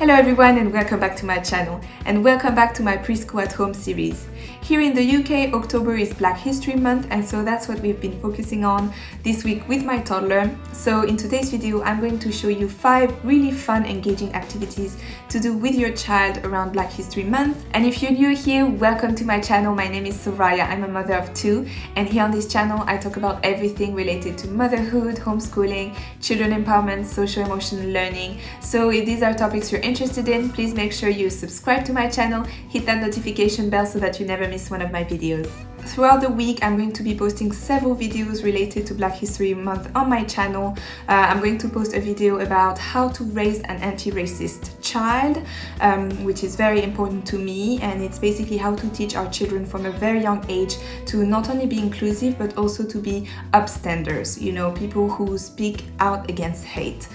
Hello everyone and welcome back to my channel and welcome back to my Preschool at Home series. Here in the UK, October is Black History Month and so that's what we've been focusing on this week with my toddler. So in today's video, I'm going to show you 5 really fun, engaging activities to do with your child around Black History Month. And if you're new here, welcome to my channel. My name is Soraya, I'm a mother of 2 and here on this channel I talk about everything related to motherhood, homeschooling, children empowerment, social emotional learning. So if these are topics you're interested in, please make sure you subscribe to my channel, hit that notification bell so that you never miss one of my videos. Throughout the week, I'm going to be posting several videos related to Black History Month on my channel. I'm going to post a video about how to raise an anti-racist child, which is very important to me, and it's basically how to teach our children from a very young age to not only be inclusive but also to be upstanders, you know, people who speak out against hate.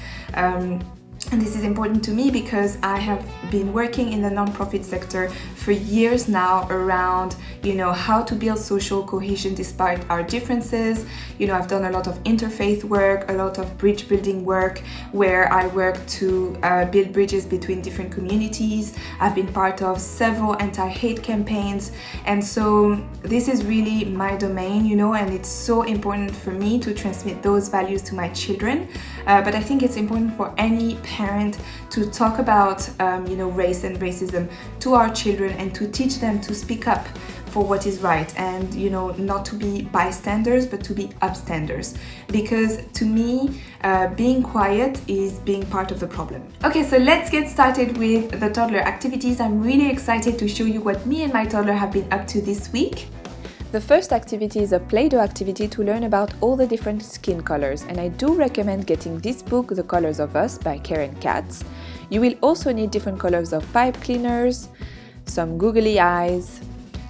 And this is important to me because I have been working in the non-profit sector for years now around, you know, how to build social cohesion despite our differences. You know, I've done a lot of interfaith work, a lot of bridge building work where I work to build bridges between different communities. I've been part of several anti-hate campaigns, and so this is really my domain, you know, and it's so important for me to transmit those values to my children. But I think it's important for any parent to talk about, you know, race and racism to our children and to teach them to speak up for what is right and, you know, not to be bystanders but to be upstanders, because to me being quiet is being part of the problem. Okay, so let's get started with the toddler activities. I'm really excited to show you what me and my toddler have been up to this week. The first activity is a PlayDoh activity to learn about all the different skin colors, and I do recommend getting this book, The Colors of Us by Karen Katz. You will also need different colors of pipe cleaners, some googly eyes,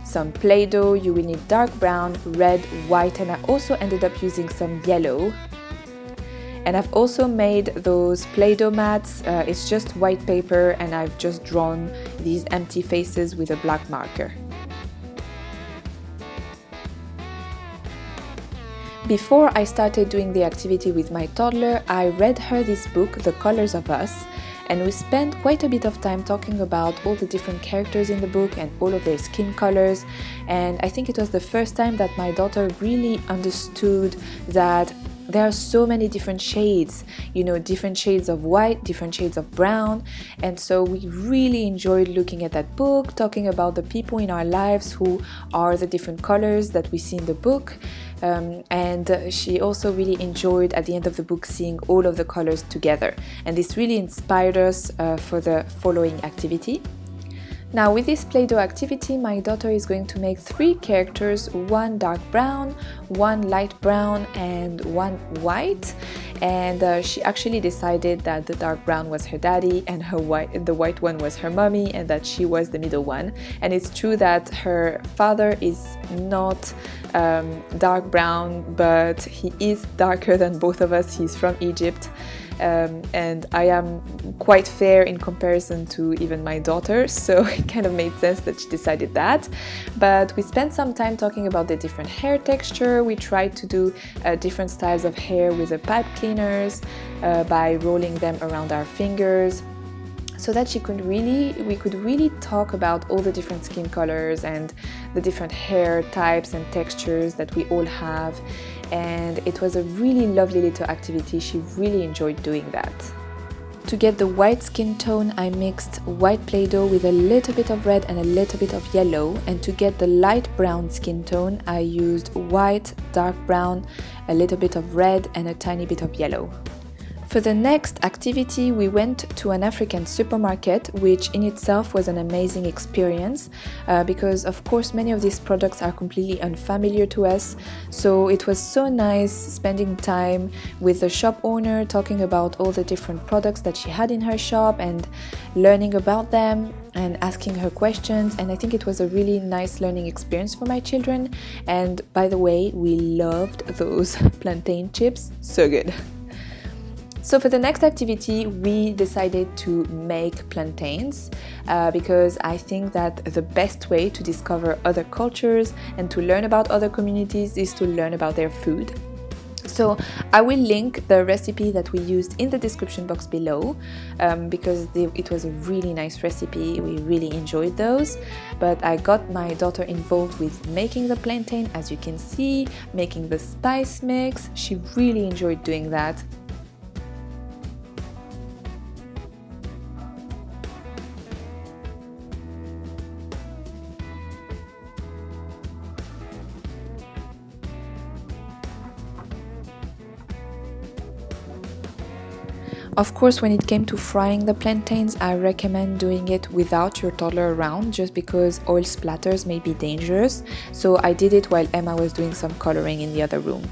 some PlayDoh. You will need dark brown, red, white, and I also ended up using some yellow. And I've also made those PlayDoh mats. It's just white paper and I've just drawn these empty faces with a black marker. Before I started doing the activity with my toddler, I read her this book, The Colors of Us, and we spent quite a bit of time talking about all the different characters in the book and all of their skin colors. And I think it was the first time that my daughter really understood that there are so many different shades, you know, different shades of white, different shades of brown. And so we really enjoyed looking at that book, talking about the people in our lives who are the different colors that we see in the book. And she also really enjoyed at the end of the book seeing all of the colors together. And this really inspired us for the following activity. Now with this PlayDoh activity, my daughter is going to make 3 characters, one dark brown, one light brown, and one white. And she actually decided that the dark brown was her daddy and the white one was her mommy, and that she was the middle one. And it's true that her father is not dark brown, but he is darker than both of us. He's from Egypt. And I am quite fair in comparison to even my daughter, so it kind of made sense that she decided that. But we spent some time talking about the different hair texture. We tried to do different styles of hair with the pipe cleaners by rolling them around our fingers, so that we could really talk about all the different skin colors and the different hair types and textures that we all have. And it was a really lovely little activity. She really enjoyed doing that. To get the white skin tone, I mixed white PlayDoh with a little bit of red and a little bit of yellow. And to get the light brown skin tone, I used white, dark brown, a little bit of red and a tiny bit of yellow. For the next activity, we went to an African supermarket, which in itself was an amazing experience because of course many of these products are completely unfamiliar to us. So it was so nice spending time with the shop owner, talking about all the different products that she had in her shop and learning about them and asking her questions. And I think it was a really nice learning experience for my children. And by the way, we loved those plantain chips, so good. So for the next activity, we decided to make plantains because I think that the best way to discover other cultures and to learn about other communities is to learn about their food. So So I will link the recipe that we used in the description box below because it was a really nice recipe. We really enjoyed those. But I got my daughter involved with making the plantain, as you can see, making the spice mix. She really enjoyed doing that. Of course, when it came to frying the plantains, I recommend doing it without your toddler around, just because oil splatters may be dangerous. So I did it while Emma was doing some coloring in the other room.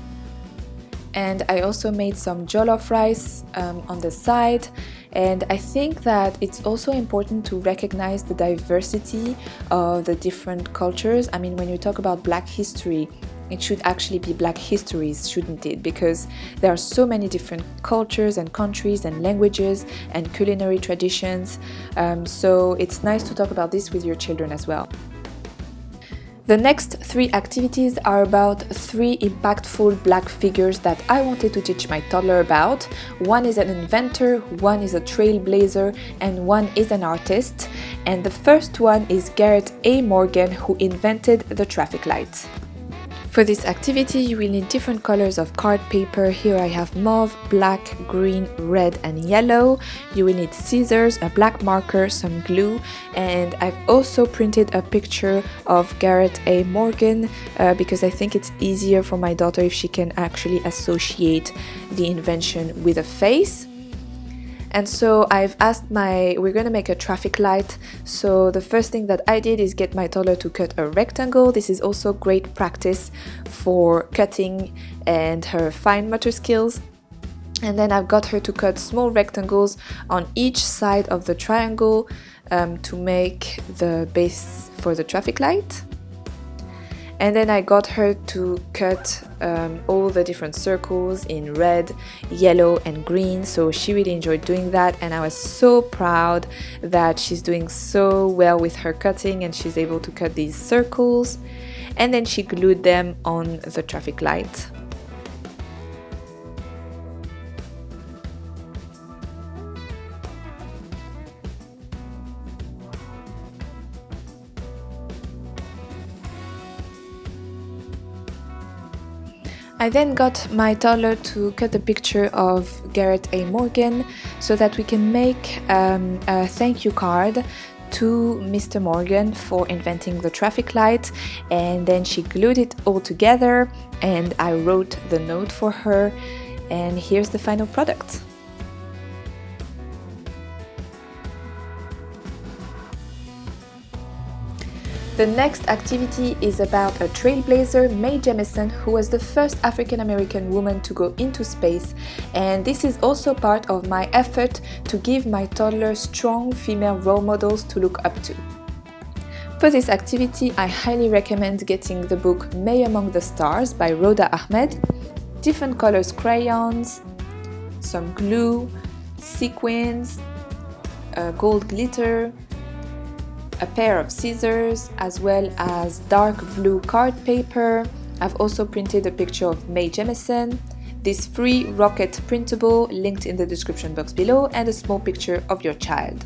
And I also made some jollof rice on the side. And I think that it's also important to recognize the diversity of the different cultures. I mean, when you talk about Black history, it should actually be Black histories, shouldn't it? Because there are so many different cultures and countries and languages and culinary traditions. So it's nice to talk about this with your children as well. The next 3 activities are about 3 impactful Black figures that I wanted to teach my toddler about. One is an inventor, one is a trailblazer, and one is an artist. And the first one is Garrett A. Morgan, who invented the traffic light. For this activity, you will need different colors of card paper. Here I have mauve, black, green, red and yellow. You will need scissors, a black marker, some glue, and I've also printed a picture of Garrett A. Morgan because I think it's easier for my daughter if she can actually associate the invention with a face. And so I've asked we're gonna make a traffic light. So the first thing that I did is get my toddler to cut a rectangle. This is also great practice for cutting and her fine motor skills. And then I've got her to cut small rectangles on each side of the triangle to make the base for the traffic light. And then I got her to cut all the different circles in red, yellow and green, so she really enjoyed doing that, and I was so proud that she's doing so well with her cutting and she's able to cut these circles. And then she glued them on the traffic light. I then got my toddler to cut a picture of Garrett A. Morgan so that we can make a thank you card to Mr. Morgan for inventing the traffic light, and then she glued it all together and I wrote the note for her, and here's the final product. The next activity is about a trailblazer, Mae Jemison, who was the first African-American woman to go into space, and this is also part of my effort to give my toddler strong female role models to look up to. For this activity, I highly recommend getting the book Mae Among the Stars by Rhoda Ahmed, different colors crayons, some glue, sequins, gold glitter, a pair of scissors, as well as dark blue card paper. I've also printed a picture of Mae Jemison, this free rocket printable linked in the description box below, and a small picture of your child.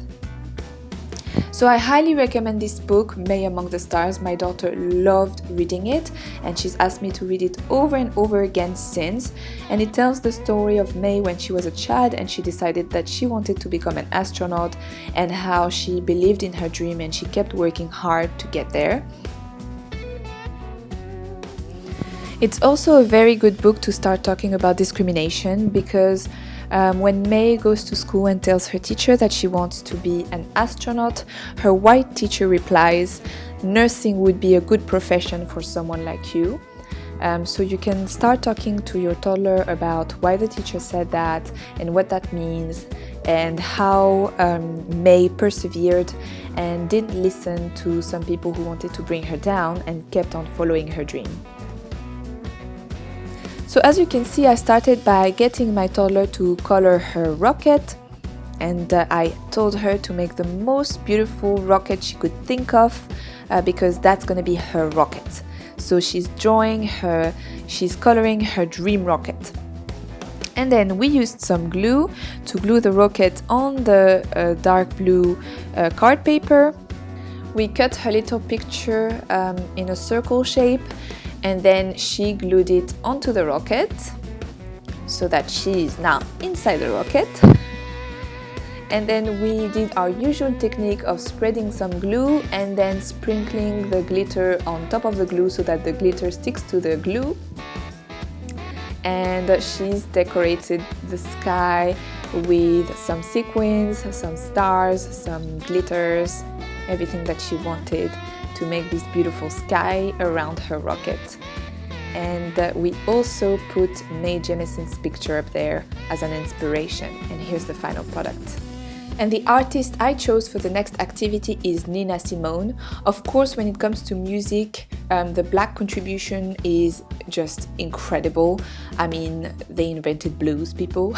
So I highly recommend this book, Mae Among the Stars. My daughter loved reading it and she's asked me to read it over and over again since, and it tells the story of Mae when she was a child and she decided that she wanted to become an astronaut, and how she believed in her dream and she kept working hard to get there. It's also a very good book to start talking about discrimination, because when Mae goes to school and tells her teacher that she wants to be an astronaut, her white teacher replies, "Nursing would be a good profession for someone like you." So you can start talking to your toddler about why the teacher said that and what that means, and how Mae persevered and didn't listen to some people who wanted to bring her down and kept on following her dream. So as you can see, I started by getting my toddler to color her rocket, and I told her to make the most beautiful rocket she could think of, because that's going to be her rocket. So she's coloring her dream rocket. And then we used some glue to glue the rocket on the dark blue card paper. We cut her little picture in a circle shape, and then she glued it onto the rocket so that she is now inside the rocket. And then we did our usual technique of spreading some glue and then sprinkling the glitter on top of the glue so that the glitter sticks to the glue. And she's decorated the sky with some sequins, some stars, some glitters, everything that she wanted to make this beautiful sky around her rocket. And we also put Mae Jemison's picture up there as an inspiration. And here's the final product. And the artist I chose for the next activity is Nina Simone. Of course, when it comes to music, the Black contribution is just incredible. I mean, they invented blues, people.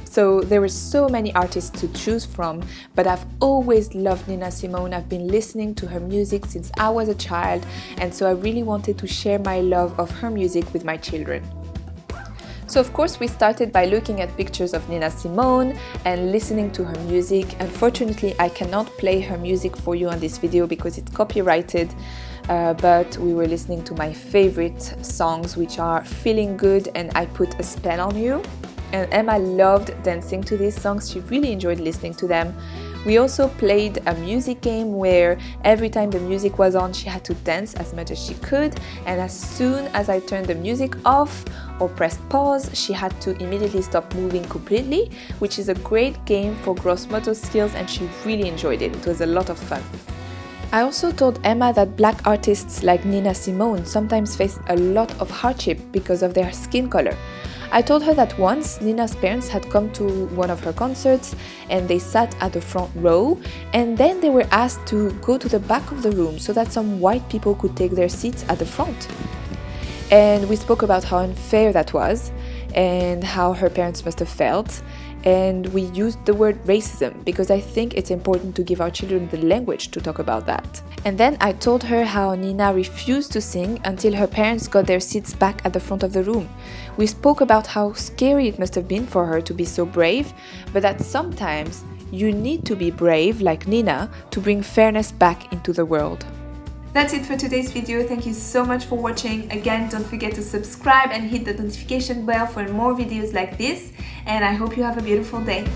So there were so many artists to choose from, but I've always loved Nina Simone. I've been listening to her music since I was a child, and so I really wanted to share my love of her music with my children. So of course we started by looking at pictures of Nina Simone and listening to her music. Unfortunately, I cannot play her music for you on this video because it's copyrighted, but we were listening to my favorite songs, which are Feeling Good and I Put a Spell on You. And Emma loved dancing to these songs. She really enjoyed listening to them. We also played a music game where every time the music was on, she had to dance as much as she could, and as soon as I turned the music off or pressed pause, she had to immediately stop moving completely, which is a great game for gross motor skills, and she really enjoyed it. It was a lot of fun. I also told Emma that Black artists like Nina Simone sometimes face a lot of hardship because of their skin color. I told her that once Nina's parents had come to one of her concerts and they sat at the front row, and then they were asked to go to the back of the room so that some white people could take their seats at the front. And we spoke about how unfair that was and how her parents must have felt. And we used the word racism because I think it's important to give our children the language to talk about that. And then I told her how Nina refused to sing until her parents got their seats back at the front of the room. We spoke about how scary it must have been for her to be so brave, but that sometimes you need to be brave like Nina to bring fairness back into the world. That's it for today's video. Thank you so much for watching. Again, don't forget to subscribe and hit the notification bell for more videos like this. And I hope you have a beautiful day.